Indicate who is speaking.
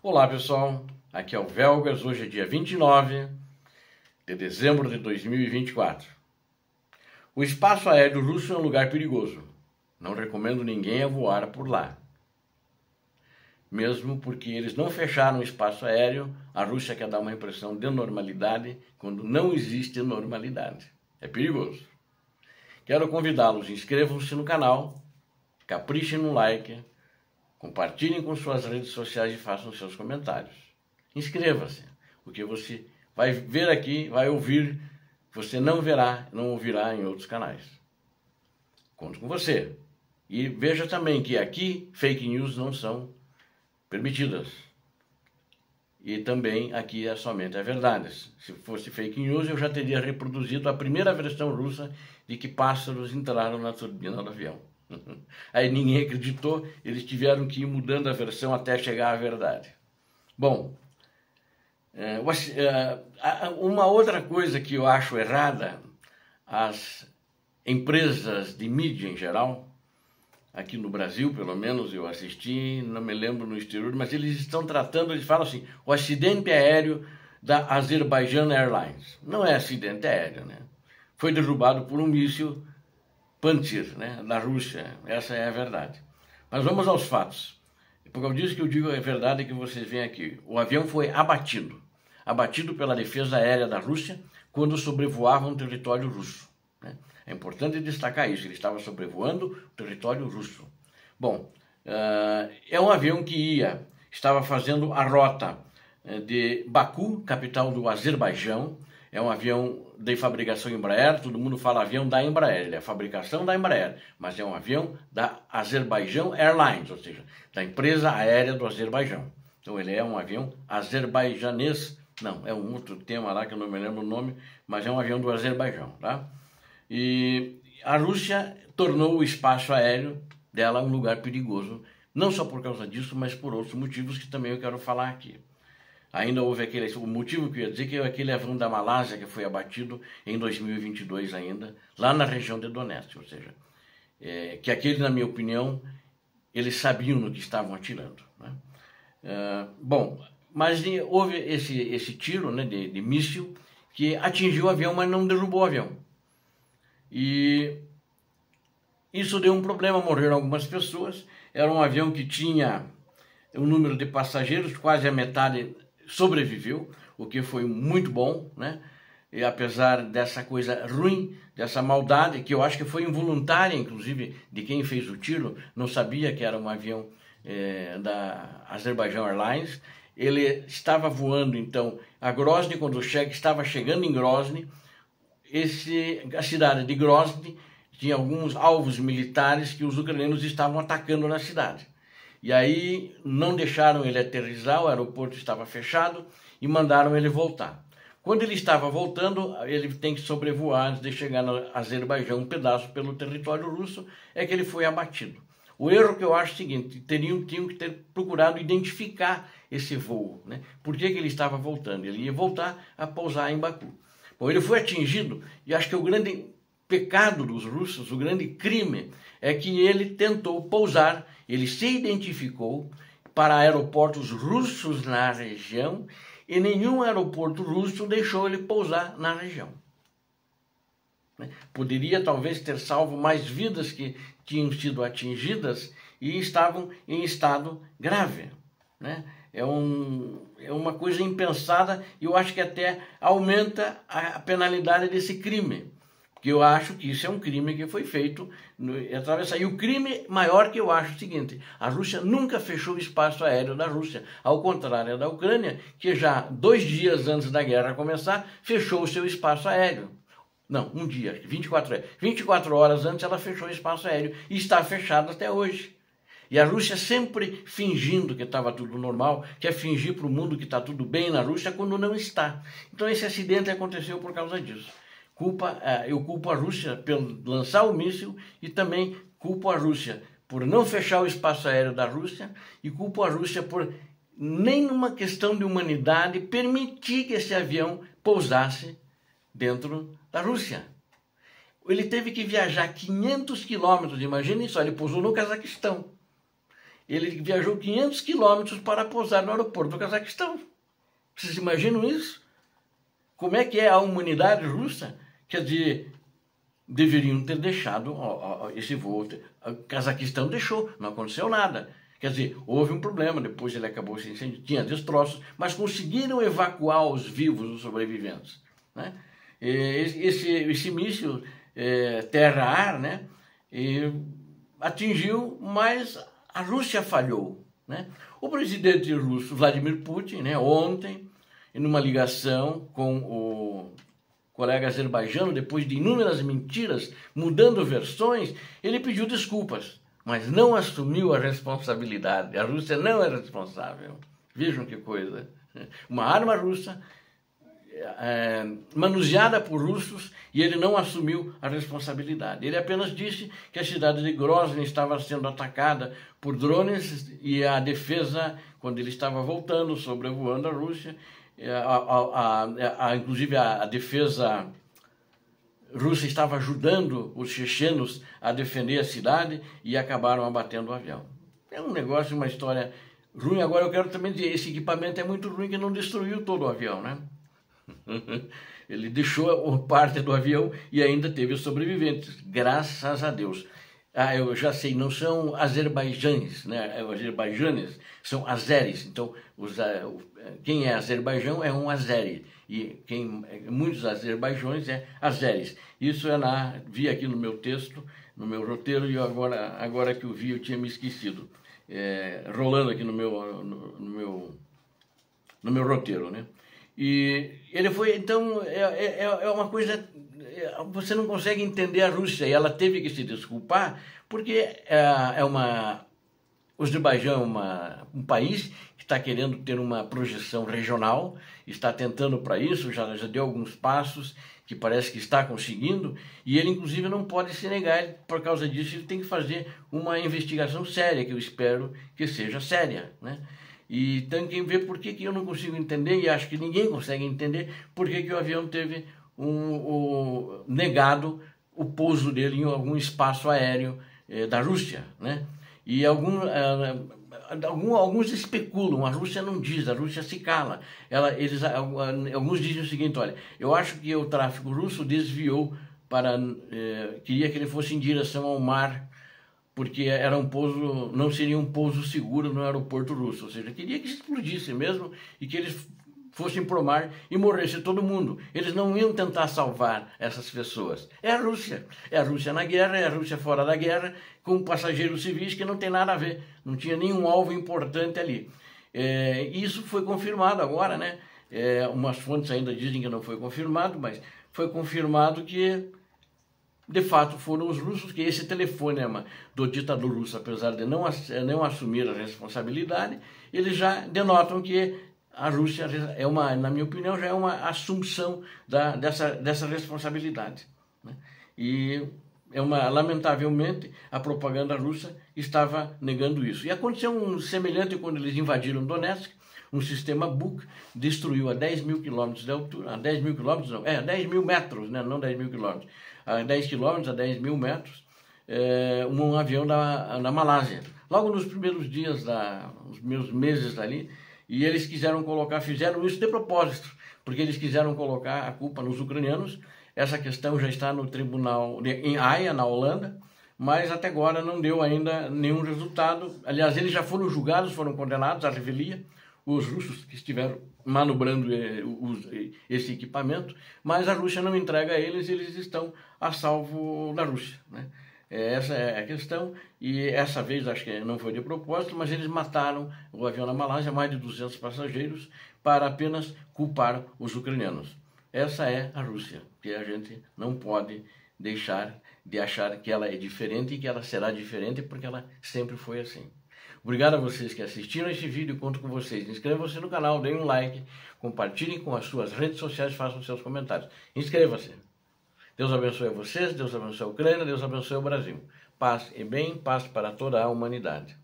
Speaker 1: Olá pessoal, aqui é o Velgas, hoje é dia 29 de dezembro de 2024. O espaço aéreo russo é um lugar perigoso, não recomendo ninguém a voar por lá. Mesmo porque eles não fecharam o espaço aéreo, a Rússia quer dar uma impressão de normalidade quando não existe normalidade. É perigoso. Quero convidá-los, inscrevam-se no canal, caprichem no like, compartilhem com suas redes sociais e façam seus comentários. Inscreva-se, porque você vai ver aqui, vai ouvir, você não verá, não ouvirá em outros canais. Conto com você. E veja também que aqui fake news não são permitidas. E também aqui é somente a verdade. Se fosse fake news, eu já teria reproduzido a primeira versão russa de que pássaros entraram na turbina do avião. Aí ninguém acreditou, eles tiveram que ir mudando a versão até chegar à verdade. Bom, uma outra coisa que eu acho errada, as empresas de mídia em geral, aqui no Brasil pelo menos eu assisti, não me lembro no exterior, mas eles estão tratando, eles falam assim, o acidente aéreo da Azerbaijan Airlines. Não é acidente aéreo, né? Foi derrubado por um míssil Pantsir, né, da Rússia, essa é a verdade. Mas vamos aos fatos. Por causa disso que eu digo a verdade que vocês veem aqui. O avião foi abatido pela defesa aérea da Rússia quando sobrevoava um território russo. Né? É importante destacar isso, ele estava sobrevoando o território russo. Bom, é um avião que estava fazendo a rota de Baku, capital do Azerbaijão. É um avião de fabricação Embraer, todo mundo fala avião da Embraer, ele é a fabricação da Embraer, mas é um avião da Azerbaijan Airlines, ou seja, da empresa aérea do Azerbaijão. Então ele é um avião azerbajanês, não, é um outro tema lá que eu não me lembro o nome, mas é um avião do Azerbaijão, tá? E a Rússia tornou o espaço aéreo dela um lugar perigoso, não só por causa disso, mas por outros motivos que também eu quero falar aqui. Ainda houve o motivo que eu ia dizer que é aquele avião da Malásia que foi abatido em 2022 ainda, lá na região de Donetsk, ou seja, que aquele, na minha opinião, eles sabiam no que estavam atirando. Né? Bom, mas houve esse tiro, né, de míssil que atingiu o avião, mas não derrubou o avião. E isso deu um problema, morreram algumas pessoas, era um avião que tinha um número de passageiros, quase a metade sobreviveu, o que foi muito bom, né? E apesar dessa coisa ruim, dessa maldade, que eu acho que foi involuntária, inclusive, de quem fez o tiro, não sabia que era um avião da Azerbaijan Airlines. Ele estava voando, então, a Grozny, quando estava chegando em Grozny, a cidade de Grozny tinha alguns alvos militares que os ucranianos estavam atacando na cidade. E aí não deixaram ele aterrissar, o aeroporto estava fechado e mandaram ele voltar. Quando ele estava voltando, ele tem que sobrevoar antes de chegar no Azerbaijão, um pedaço pelo território russo, é que ele foi abatido. O erro que eu acho é o seguinte, tinham que ter procurado identificar esse voo, né? Por que ele estava voltando? Ele ia voltar a pousar em Baku. Bom, ele foi atingido e acho que o grande pecado dos russos, o grande crime, é que ele tentou pousar, ele se identificou para aeroportos russos na região e nenhum aeroporto russo deixou ele pousar na região. Poderia talvez ter salvo mais vidas que tinham sido atingidas e estavam em estado grave. Né? É uma coisa impensada e eu acho que até aumenta a penalidade desse crime. Que eu acho que isso é um crime que foi feito atravessar. E o crime maior que eu acho é o seguinte, a Rússia nunca fechou o espaço aéreo da Rússia, ao contrário da Ucrânia, que já 2 dias antes da guerra começar, fechou o seu espaço aéreo. Não, um dia, 24 horas antes ela fechou o espaço aéreo e está fechado até hoje. E a Rússia sempre fingindo que estava tudo normal, quer fingir para o mundo que está tudo bem na Rússia quando não está. Então esse acidente aconteceu por causa disso. Eu culpo a Rússia por lançar o míssil e também culpo a Rússia por não fechar o espaço aéreo da Rússia e culpo a Rússia por, nem numa questão de humanidade, permitir que esse avião pousasse dentro da Rússia. Ele teve que viajar 500 quilômetros, imaginem só, ele pousou no Cazaquistão. ele viajou 500 quilômetros para pousar no aeroporto do Cazaquistão. Vocês imaginam isso? Como é que é a humanidade russa? Quer dizer, deveriam ter deixado esse voo. O Cazaquistão deixou, não aconteceu nada. Quer dizer, houve um problema, depois ele acabou se incendiando, tinha destroços, mas conseguiram evacuar os vivos, os sobreviventes, né? Esse míssil terra-ar, né, atingiu, mas a Rússia falhou, né? O presidente russo, Vladimir Putin, né, ontem, numa ligação com o colega azerbaijano, depois de inúmeras mentiras, mudando versões, ele pediu desculpas, mas não assumiu a responsabilidade. A Rússia não é responsável. Vejam que coisa. Uma arma russa manuseada por russos, e ele não assumiu a responsabilidade. Ele apenas disse que a cidade de Grozny estava sendo atacada por drones e a defesa, quando ele estava voltando, sobrevoando a Rússia, inclusive a defesa russa estava ajudando os chechenos a defender a cidade e acabaram abatendo o avião. É um negócio, uma história ruim. Agora eu quero também dizer, esse equipamento é muito ruim que não destruiu todo o avião, né? Ele deixou parte do avião e ainda teve sobreviventes, graças a Deus. Eu já sei, não são azerbaijanes, né? Azerbaijanes são azeres. Então, quem é Azerbaijão é um azeri. E muitos azerbaijões é azeres. Isso vi aqui no meu texto, no meu roteiro, e agora que eu vi eu tinha me esquecido. Rolando aqui no meu roteiro, né? E ele foi, então, é uma coisa, você não consegue entender a Rússia, e ela teve que se desculpar, porque o Azerbaijão é um país que está querendo ter uma projeção regional, está tentando para isso, já deu alguns passos, que parece que está conseguindo, e ele, inclusive, não pode se negar, por causa disso, ele tem que fazer uma investigação séria, que eu espero que seja séria, né? E tem que ver por que eu não consigo entender, e acho que ninguém consegue entender, por que o avião teve negado o pouso dele em algum espaço aéreo da Rússia, né? E alguns especulam, a Rússia não diz, a Rússia se cala. Alguns dizem o seguinte: olha, eu acho que o tráfego russo desviou queria que ele fosse em direção ao mar, porque não seria um pouso seguro no aeroporto russo, ou seja, queria que explodisse mesmo e que eles fossem pro mar e morresse todo mundo. Eles não iam tentar salvar essas pessoas. É a Rússia na guerra, é a Rússia fora da guerra, com passageiros civis que não tem nada a ver, não tinha nenhum alvo importante ali. Isso foi confirmado agora, né? Umas fontes ainda dizem que não foi confirmado, mas foi confirmado que de fato foram os russos, que esse telefonema do ditador russo, apesar de não assumir a responsabilidade, eles já denotam que a Rússia na minha opinião, já é uma assunção dessa responsabilidade, né? E lamentavelmente, a propaganda russa estava negando isso. E aconteceu um semelhante quando eles invadiram Donetsk. Um sistema Buk destruiu a 10 mil quilômetros de altura, a 10 mil quilômetros não, 10 mil metros, né? Não 10 mil quilômetros, a 10 quilômetros, a 10 mil metros, um avião da Malásia. Logo nos primeiros dias, nos primeiros meses dali, e eles fizeram isso de propósito, porque eles quiseram colocar a culpa nos ucranianos. Essa questão já está no tribunal em Haia, na Holanda, mas até agora não deu ainda nenhum resultado. Aliás, eles já foram julgados, foram condenados à revelia, os russos que estiveram manobrando esse equipamento, mas a Rússia não entrega a eles estão a salvo da Rússia, né? Essa é a questão, e essa vez acho que não foi de propósito, mas eles mataram o avião na Malásia, mais de 200 passageiros, para apenas culpar os ucranianos. Essa é a Rússia, que a gente não pode deixar de achar que ela é diferente e que ela será diferente, porque ela sempre foi assim. Obrigado a vocês que assistiram esse vídeo, conto com vocês. Inscrevam-se no canal, deem um like, compartilhem com as suas redes sociais, façam seus comentários. Inscreva-se. Deus abençoe vocês, Deus abençoe a Ucrânia, Deus abençoe o Brasil. Paz e bem, paz para toda a humanidade.